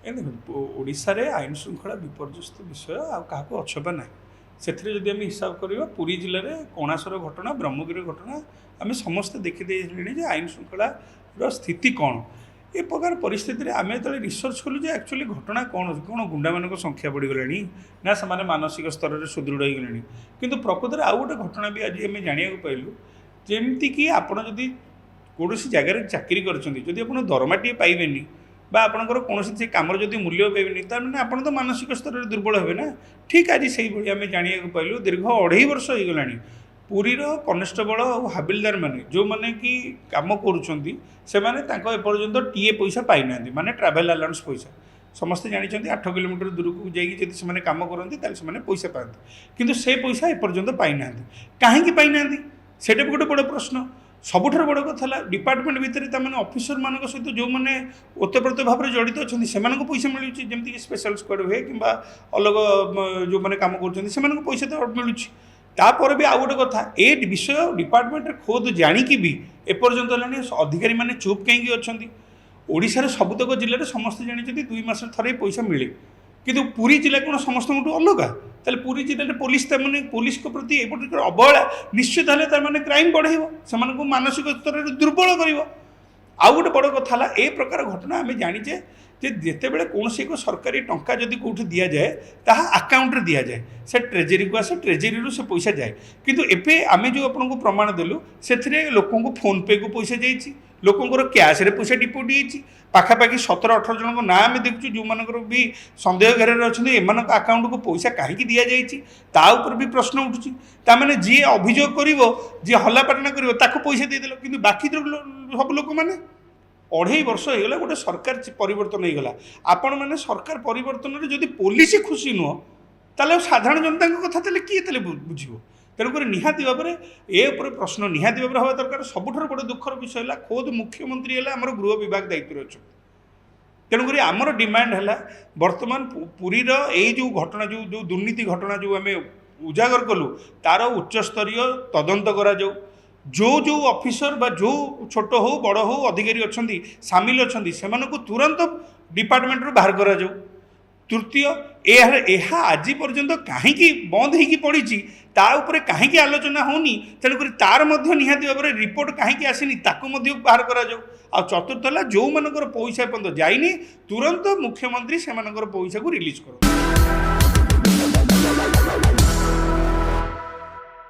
ओडिशा रे आईन श्रृंखला विपर्यस्त विषय क्या अछपा ना से आम हिसाब करवा पुरी जिले में कणासर घटना ब्रह्मगिरी घटना आम समस्ते देखीदे आईन श्रृंखला स्थिति कौन ए प्रकार परिस्थिति आम जो रिसर्च कलु एक्चुअली घटना कौन कौन गुंडा मान संख्या बढ़ीगला ना से मानसिक स्तर में सुदृढ़ हो गले कि प्रकृत आउ गोटे घटना भी आज आम जाना पाइलु जमीक आपड़ी कौन जगार चाकरी करदी आप दरमाटे पाइबेनि बा आपणकर कौन से कम जब मूल्य पाइबेनि तार आप तो मानसिक स्तर में दुर्बल हे ना ठीक आज से आम जाना पाइलु दीर्घ 2.5 वर्ष हो गला पुरीर कनेस्टेबल और हाबिलदार मैंने जो मैंने कि कम करपर्यंत टीए पैसा पाई ना माने ट्रावेल अलाउंस पैसा समस्ते जानते 8 किलोमीटर दूर को जाइए कम करती पैसा पाते किंतु से पैसा एपर्यंत पाई ना कहीं पाई ना से गोटे बड़ प्रश्न सबुठ बड़ कथा डिपार्टमेंट भितर ऑफिसर मान सहित जो मैंने ओतप्रोत भाव में जड़ित अच्छा से पैसा मिलूँ जमीक स्पेशल स्क्वाड हुए कि अलग जो मैंने कम कर पैसा तो मिलूँ तापर भी आउ गोटे कथा ए विषय डिपार्टमेंट खोद जाणिकी भी एपर्यंत अधिकारी मैंने चुप कहीं अच्छा ओडिशार सबुतक जिले में समस्ते जानते 2 मास थे पैसा मिले किंतु पुरी जिला कौन समस्त अलग ताले पुरी जिले में पुलिस मैंने पुलिस को प्रति अवहेला निश्चित है क्राइम बढ़े से मानसिक स्तर में दुर्बल कर आउ गोटे बड़ कथा ए प्रकार घटना आम जाचे जिते बड़े कौन एक सरकारी टंका जदि कौट दि जाए ताहा अकाउंट दि जाए से ट्रेजेरी को आसे ट्रेजेरी से पैसा जाए किंतु एबे आम जो आपको प्रमाण देलु से लोक फोन पे को पैसा जाइए लोकंर कैश रे पैसा डिपोजिट होती पाखापाखि 17-18 जन ना आम देखु जो मानकर भी सन्देह घेर अच्छा एम अकाउंट को पैसा कहीं दि जाए भी प्रश्न उठुची ताने जी अभियोग कर जी हल्लापाटना कर पैसा देदेल कि बाकी सब लोक मैंने 2.5 वर्ष होगा गोटे सरकार परिवर्तन होगा आपण मैंने सरकार परिवर्तन में जदि पुलिस खुशी नुह ताले साधारण जनता कथा किए बुझे तेणुक निहाती भाव में ए प्रश्न निहाती भाव में हवा दरकार सबुठ बड़ दुखर विषय है खोद मुख्यमंत्री है आम गृह विभाग दायित्व अच्छा तेणुक आमर डिमांड है बर्तमान पुरीर यही जो घटना जो दुर्नीति घटना जो आम उजागर कलु तार उच्चस्तरीय तदंत करा जो जो ऑफिसर बा जो छोट हो बड़ हो अधिकारी अच्छा सामिल अच्छा से तुरंत डिपार्टमेंट रू बाहर करा जाऊ तृतीय यह आज पर्यंत कहीं बंद हो पड़ी ताऊपर कहीं आलोचना होनी तेणुक तार निहाती भाव में रिपोर्ट कहीं आसनी बाहर करा जाऊ आ चतुर्थ है जो मानकर पैसा पर्यंत जाइनी तुरंत मुख्यमंत्री से पैसा को रिलीज करो।